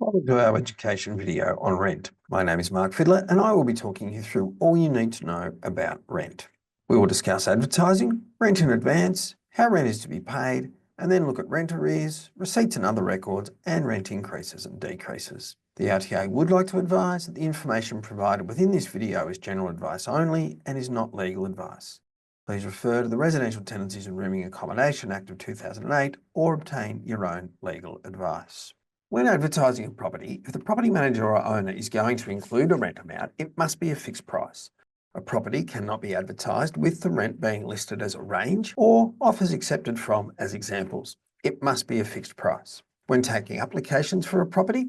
Welcome to our education video on rent. My name is Mark Fiddler and I will be talking you through all you need to know about rent. We will discuss advertising, rent in advance, how rent is to be paid, and then look at rent arrears, receipts and other records, and rent increases and decreases. The RTA would like to advise that the information provided within this video is general advice only and is not legal advice. Please refer to the Residential Tenancies and Rooming Accommodation Act of 2008 or obtain your own legal advice. When advertising a property, if the property manager or owner is going to include a rent amount, it must be a fixed price. A property cannot be advertised with the rent being listed as a range or offers accepted from as examples. It must be a fixed price. When taking applications for a property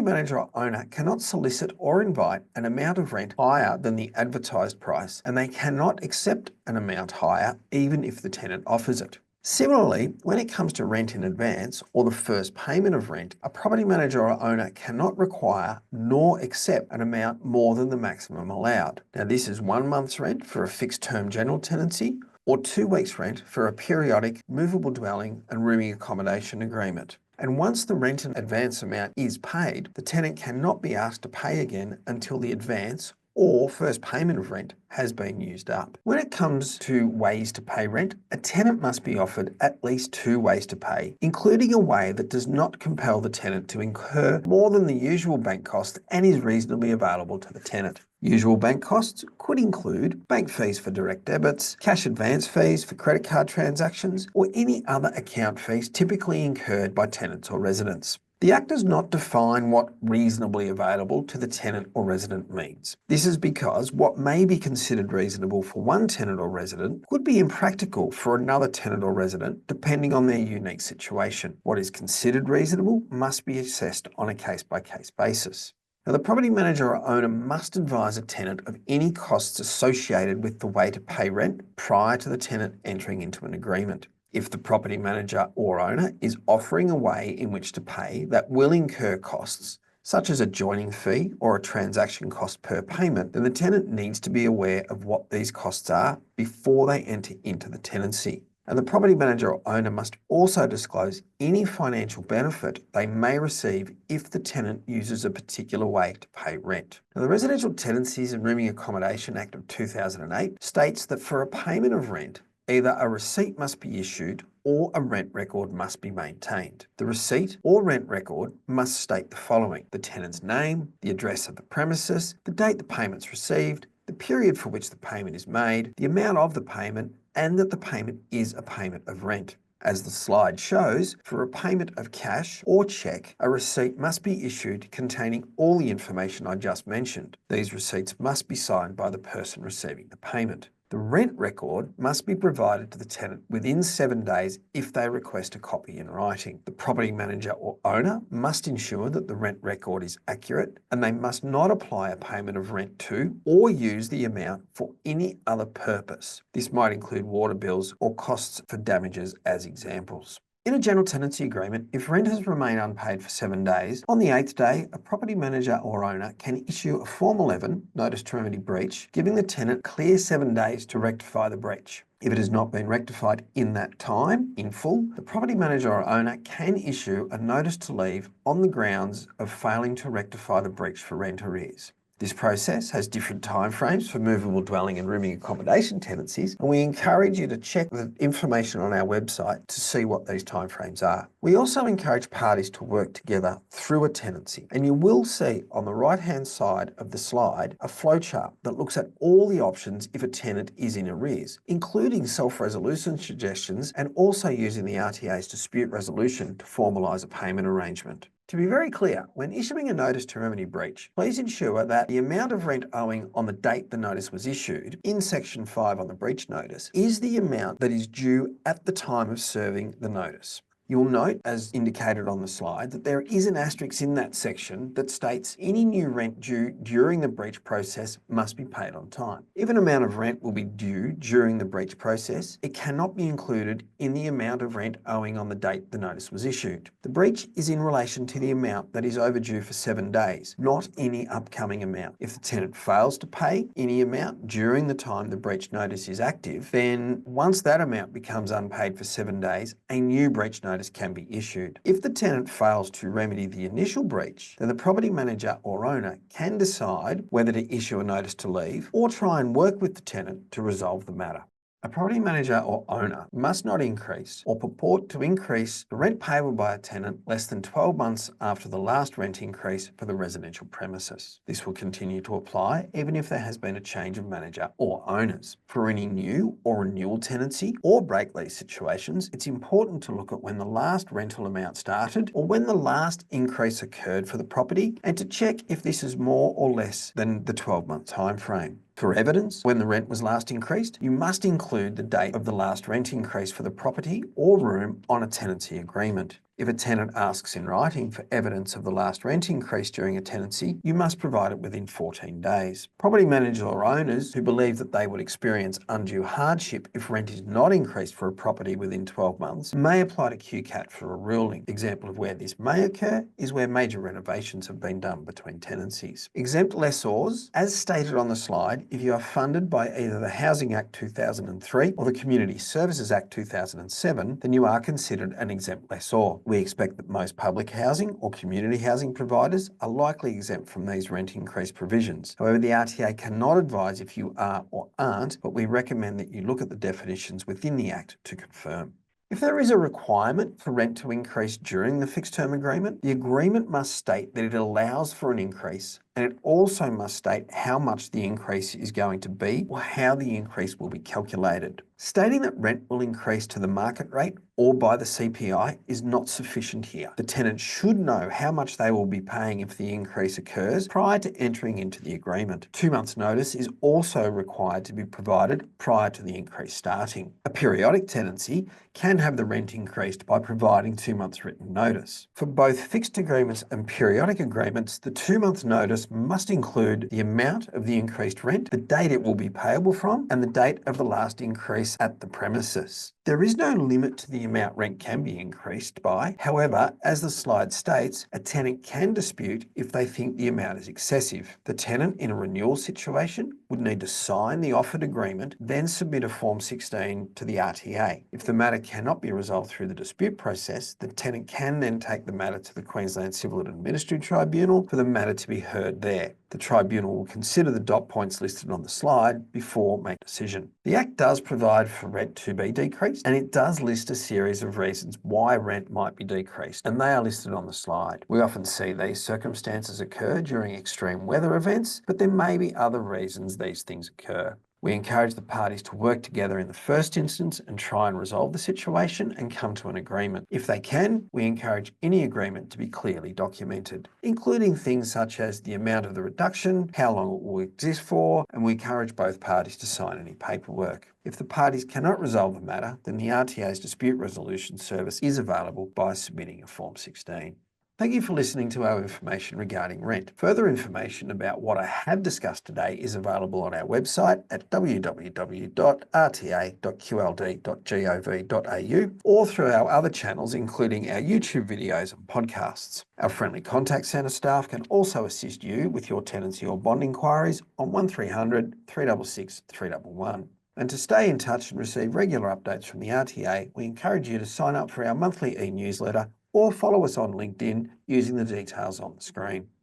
manager or owner cannot solicit or invite an amount of rent higher than the advertised price, and they cannot accept an amount higher even if the tenant offers it. Similarly, when it comes to rent in advance or the first payment of rent, a property manager or owner cannot require nor accept an amount more than the maximum allowed. Now, this is 1 month's rent for a fixed term general tenancy or 2 weeks' rent for a periodic movable dwelling and rooming accommodation agreement. And once the rent in advance amount is paid, the tenant cannot be asked to pay again until the advance or first payment of rent has been used up. When it comes to ways to pay rent, a tenant must be offered at least 2 ways to pay, including a way that does not compel the tenant to incur more than the usual bank cost and is reasonably available to the tenant. Usual bank costs could include bank fees for direct debits, cash advance fees for credit card transactions, or any other account fees typically incurred by tenants or residents. The Act does not define what reasonably available to the tenant or resident means. This is because what may be considered reasonable for one tenant or resident could be impractical for another tenant or resident depending on their unique situation. What is considered reasonable must be assessed on a case-by-case basis. Now, the property manager or owner must advise a tenant of any costs associated with the way to pay rent prior to the tenant entering into an agreement. If the property manager or owner is offering a way in which to pay that will incur costs, such as a joining fee or a transaction cost per payment, then the tenant needs to be aware of what these costs are before they enter into the tenancy. And the property manager or owner must also disclose any financial benefit they may receive if the tenant uses a particular way to pay rent. Now, the Residential Tenancies and Rooming Accommodation Act of 2008 states that for a payment of rent, either a receipt must be issued or a rent record must be maintained. The receipt or rent record must state the following: the tenant's name, the address of the premises, the date the payment's received, the period for which the payment is made, the amount of the payment, and that the payment is a payment of rent. As the slide shows, for a payment of cash or cheque, a receipt must be issued containing all the information I just mentioned. These receipts must be signed by the person receiving the payment. The rent record must be provided to the tenant within 7 days if they request a copy in writing. The property manager or owner must ensure that the rent record is accurate, and they must not apply a payment of rent to or use the amount for any other purpose. This might include water bills or costs for damages as examples. In a general tenancy agreement, if rent has remained unpaid for 7 days, on the 8th day, a property manager or owner can issue a Form 11, Notice to Remedy Breach, giving the tenant clear 7 days to rectify the breach. If it has not been rectified in that time, in full, the property manager or owner can issue a notice to leave on the grounds of failing to rectify the breach for rent arrears. This process has different timeframes for movable dwelling and rooming accommodation tenancies, and we encourage you to check the information on our website to see what these timeframes are. We also encourage parties to work together through a tenancy, and you will see on the right-hand side of the slide a flowchart that looks at all the options if a tenant is in arrears, including self-resolution suggestions and also using the RTA's dispute resolution to formalise a payment arrangement. To be very clear, when issuing a notice to remedy breach, please ensure that the amount of rent owing on the date the notice was issued in Section 5 on the breach notice is the amount that is due at the time of serving the notice. You'll note, as indicated on the slide, that there is an asterisk in that section that states any new rent due during the breach process must be paid on time. If an amount of rent will be due during the breach process, it cannot be included in the amount of rent owing on the date the notice was issued. The breach is in relation to the amount that is overdue for 7 days, not any upcoming amount. If the tenant fails to pay any amount during the time the breach notice is active, then once that amount becomes unpaid for 7 days, a new breach notice notice can be issued. If the tenant fails to remedy the initial breach, then the property manager or owner can decide whether to issue a notice to leave or try and work with the tenant to resolve the matter. A property manager or owner must not increase or purport to increase the rent payable by a tenant less than 12 months after the last rent increase for the residential premises. This will continue to apply even if there has been a change of manager or owners. For any new or renewal tenancy or break lease situations, it's important to look at when the last rental amount started or when the last increase occurred for the property and to check if this is more or less than the 12-month time frame. For evidence, when the rent was last increased, you must include the date of the last rent increase for the property or room on a tenancy agreement. If a tenant asks in writing for evidence of the last rent increase during a tenancy, you must provide it within 14 days. Property managers or owners who believe that they would experience undue hardship if rent is not increased for a property within 12 months may apply to QCAT for a ruling. Example of where this may occur is where major renovations have been done between tenancies. Exempt lessors, as stated on the slide, if you are funded by either the Housing Act 2003 or the Community Services Act 2007, then you are considered an exempt lessor. We expect that most public housing or community housing providers are likely exempt from these rent increase provisions. However, the RTA cannot advise if you are or aren't, but we recommend that you look at the definitions within the Act to confirm. If there is a requirement for rent to increase during the fixed term agreement, the agreement must state that it allows for an increase, and it also must state how much the increase is going to be or how the increase will be calculated. Stating that rent will increase to the market rate or by the CPI is not sufficient here. The tenant should know how much they will be paying if the increase occurs prior to entering into the agreement. 2 months' notice is also required to be provided prior to the increase starting. A periodic tenancy can have the rent increased by providing 2 months' written notice. For both fixed agreements and periodic agreements, the 2 months' notice must include the amount of the increased rent, the date it will be payable from, and the date of the last increase at the premises. There is no limit to the amount rent can be increased by. However, as the slide states, a tenant can dispute if they think the amount is excessive. The tenant in a renewal situation would need to sign the offered agreement, then submit a Form 16 to the RTA. If the matter cannot be resolved through the dispute process, the tenant can then take the matter to the Queensland Civil and Administrative Tribunal for the matter to be heard there. The tribunal will consider the dot points listed on the slide before making a decision. The Act does provide for rent to be decreased, and it does list a series of reasons why rent might be decreased, and they are listed on the slide. We often see these circumstances occur during extreme weather events, but there may be other reasons these things occur. We encourage the parties to work together in the first instance and try and resolve the situation and come to an agreement. If they can, we encourage any agreement to be clearly documented, including things such as the amount of the reduction, how long it will exist for, and we encourage both parties to sign any paperwork. If the parties cannot resolve the matter, then the RTA's dispute resolution service is available by submitting a Form 16. Thank you for listening to our information regarding rent. Further information about what I have discussed today is available on our website at www.rta.qld.gov.au or through our other channels, including our YouTube videos and podcasts. Our friendly contact centre staff can also assist you with your tenancy or bond inquiries on 1300 366 311. And to stay in touch and receive regular updates from the RTA, we encourage you to sign up for our monthly e-newsletter or follow us on LinkedIn using the details on the screen.